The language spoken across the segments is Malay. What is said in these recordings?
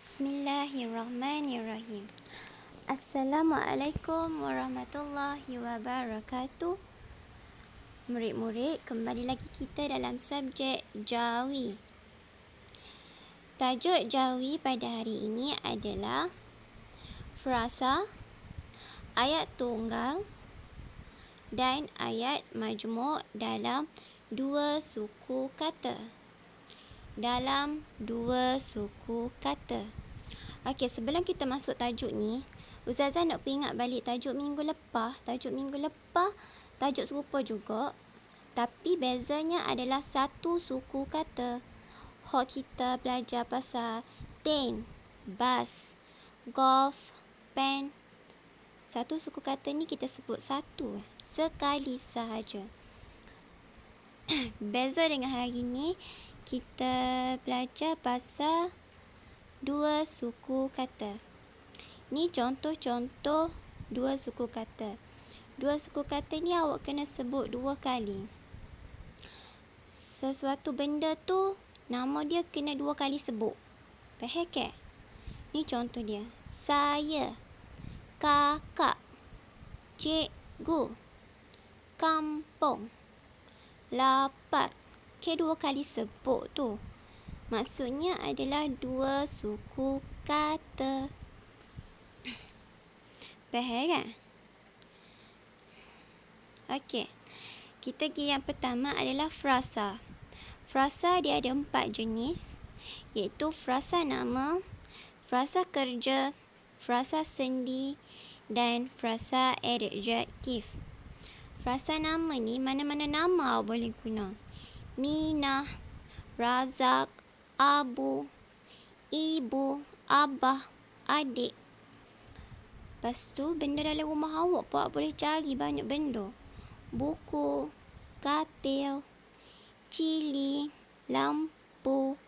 Bismillahirrahmanirrahim. Assalamualaikum warahmatullahi wabarakatuh. Murid-murid, kembali lagi kita dalam subjek Jawi. Tajuk Jawi pada hari ini adalah frasa, ayat tunggal dan ayat majmuk dalam dua suku kata. Okey, sebelum kita masuk tajuk ni, Ustazah nak ingat balik tajuk minggu lepas. Tajuk serupa juga, tapi bezanya adalah satu suku kata. Hak kita belajar pasal train, bus, golf, pen. Satu suku kata ni kita sebut satu, sekali sahaja. Beza dengan hari ni, kita belajar pasal dua suku kata. Ni contoh-contoh dua suku kata. Dua suku kata ni awak kena sebut dua kali. Sesuatu benda tu, nama dia kena dua kali sebut. Faham ke? Ni contoh dia. Saya, kakak, cikgu, kampung, lapar. Ke dua kali sebut tu. Maksudnya adalah dua suku kata. Faham kan? Okey. Kita pergi yang pertama adalah frasa. Frasa dia ada 4 jenis, iaitu frasa nama, frasa kerja, frasa sendi dan frasa adjektif. Frasa nama ni mana-mana nama awak boleh guna. Minah, Razak, Abu, Ibu, Abah, Adik. Lepas tu, benda dalam rumah awak pun awak boleh cari banyak benda. Buku, katil, cili, lampu,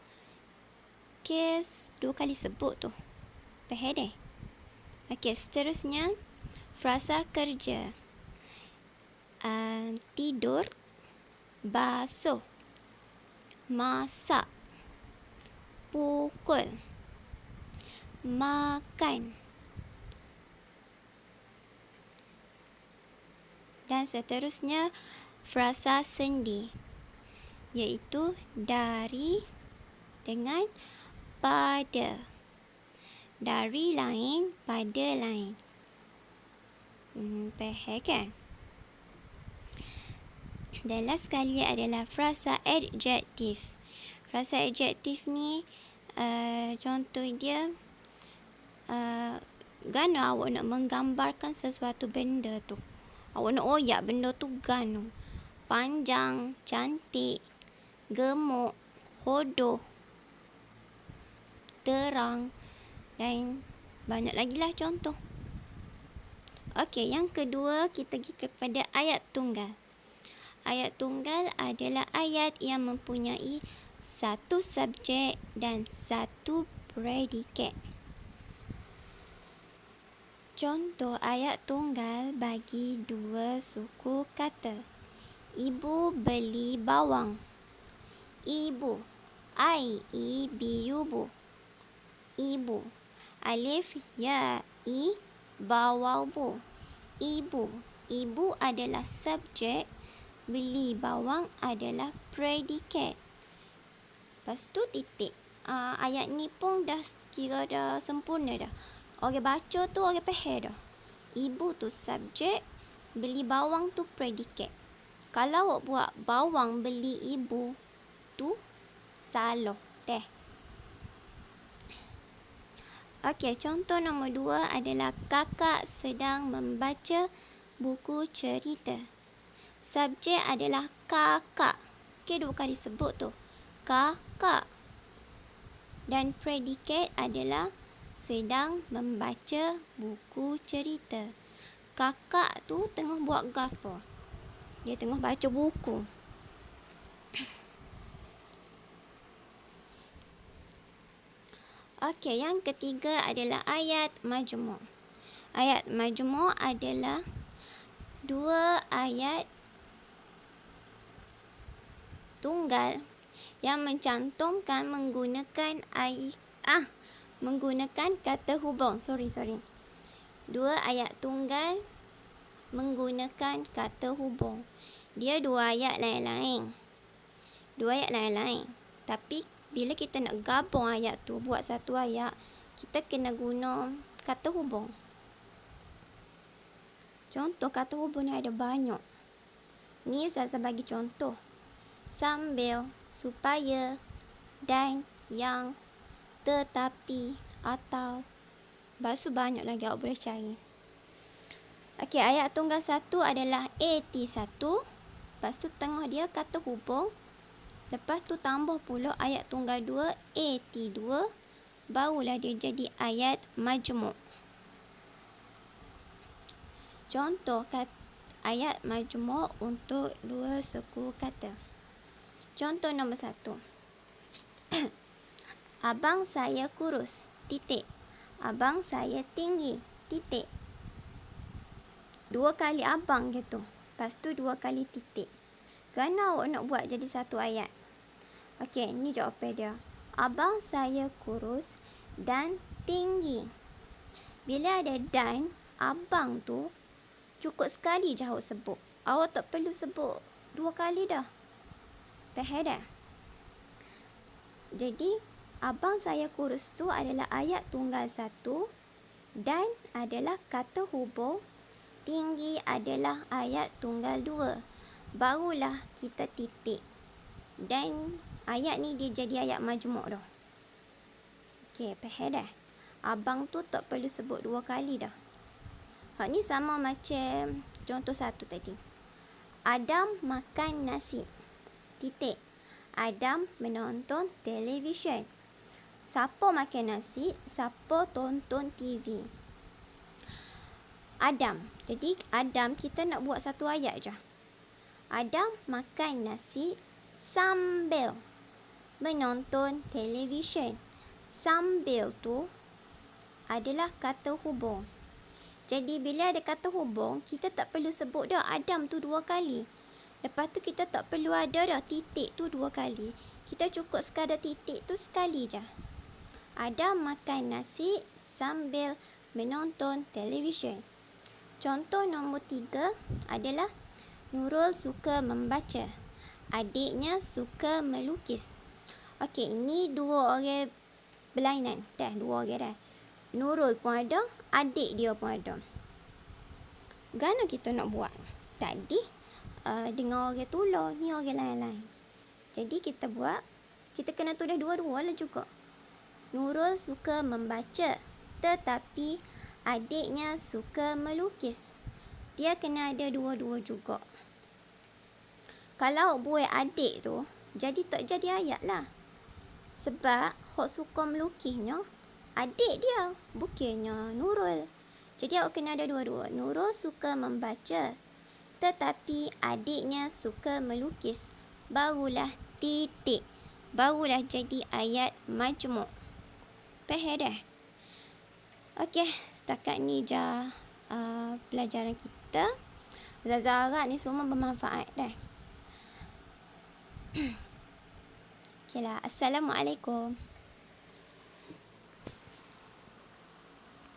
kes. Dua kali sebut tu. Faham deh? Okey, seterusnya, frasa kerja. Tidur, basuh, masak, pukul, makan. Dan seterusnya, frasa sendi, iaitu dari dengan pada. Dari lain, pada lain. Faham kan? Dan last sekali adalah frasa adjektif. Frasa adjektif ni, contoh dia, gana awak nak menggambarkan sesuatu benda tu. Awak nak royak benda tu gana. Panjang, cantik, gemuk, hodoh, terang dan banyak lagi lah contoh. Okey, yang kedua kita pergi kepada ayat tunggal. Ayat tunggal adalah ayat yang mempunyai satu subjek dan satu predikat. Contoh ayat tunggal bagi dua suku kata. Ibu beli bawang. Ibu. I-I-B-U-Bu. Ibu. Alif ya i bawang bu. Ibu. Ibu adalah subjek. Beli bawang adalah predikat. Lepas tu titik. Ayat ni pun dah kira dah sempurna dah. Orang baca tu orang faham dah. Ibu tu subjek, beli bawang tu predikat. Kalau awak buat bawang beli ibu tu salah dah. Okey, contoh nombor 2 adalah kakak sedang membaca buku cerita. Subjek adalah kakak. Okey, dua kali sebut tu. Kakak. Dan predikat adalah sedang membaca buku cerita. Kakak tu tengah buat gapo? Dia tengah baca buku. Okey, yang ketiga adalah ayat majmuk. Ayat majmuk adalah dua ayat tunggal yang mencantumkan menggunakan menggunakan kata hubung. Sorry. Dua ayat tunggal menggunakan kata hubung. Dia dua ayat lain-lain. Tapi bila kita nak gabung ayat tu, buat satu ayat, kita kena guna kata hubung. Contoh kata hubung ni ada banyak. Ni Ustazah bagi contoh. Sambil, supaya, dan, yang, tetapi, atau. Lepas tu banyak lagi awak boleh cari. Okey, ayat tunggal satu adalah AT1. Lepas tu tengah dia kata hubung. Lepas tu tambah pula ayat tunggal 2 AT2. Barulah dia jadi ayat majmuk. Contoh ayat majmuk untuk dua suku kata. Contoh nombor 1. Abang saya kurus, titik. Abang saya tinggi, titik. 2 kali abang gitu. Lepas tu 2 kali titik. Kerana awak nak buat jadi satu ayat. Okey, ni jawapan dia. Abang saya kurus dan tinggi. Bila ada dan, abang tu cukup sekali je awak sebut. Awak tak perlu sebut 2 kali dah. Faham dah? Jadi, abang saya kurus tu adalah ayat tunggal 1 dan adalah kata hubung. Tinggi adalah ayat tunggal 2. Barulah kita titik. Dan ayat ni dia jadi ayat majmuk dah. Okey, faham dah? Abang tu tak perlu sebut 2 kali dah. Hak ni sama macam contoh 1 tadi. Adam makan nasi. Titik. Adam menonton televisyen. Siapa makan nasi, siapa tonton TV. Adam. Jadi Adam kita nak buat satu ayat je. Adam makan nasi sambil menonton televisyen. Sambil tu adalah kata hubung. Jadi bila ada kata hubung, kita tak perlu sebut dah Adam tu 2 kali. Lepas tu kita tak perlu ada dah titik tu 2 kali. Kita cukup sekadar titik tu sekali je. Adam makan nasi sambil menonton televisyen. Contoh nombor 3 adalah Nurul suka membaca. Adiknya suka melukis. Okey, ni 2 orang berlainan. Dah 2 orang dah. Nurul pun ada, adik dia pun ada. Gana kita nak buat? Tadi dengan orang tular, ni orang lain-lain. Jadi kita kena tulis 2-2 lah juga. Nurul suka membaca, tetapi adiknya suka melukis. Dia kena ada 2-2 juga. Kalau buat adik tu, jadi tak jadi ayat lah. Sebab hak suka melukisnya adik dia, bukannya Nurul. Jadi awak kena ada 2-2. Nurul suka membaca, tetapi adiknya suka melukis. Barulah titik. Barulah jadi ayat majmuk. Faham dah? Okey, setakat ni je pelajaran kita. Ustazah harap ni semua bermanfaat dah. Okeylah, Assalamualaikum.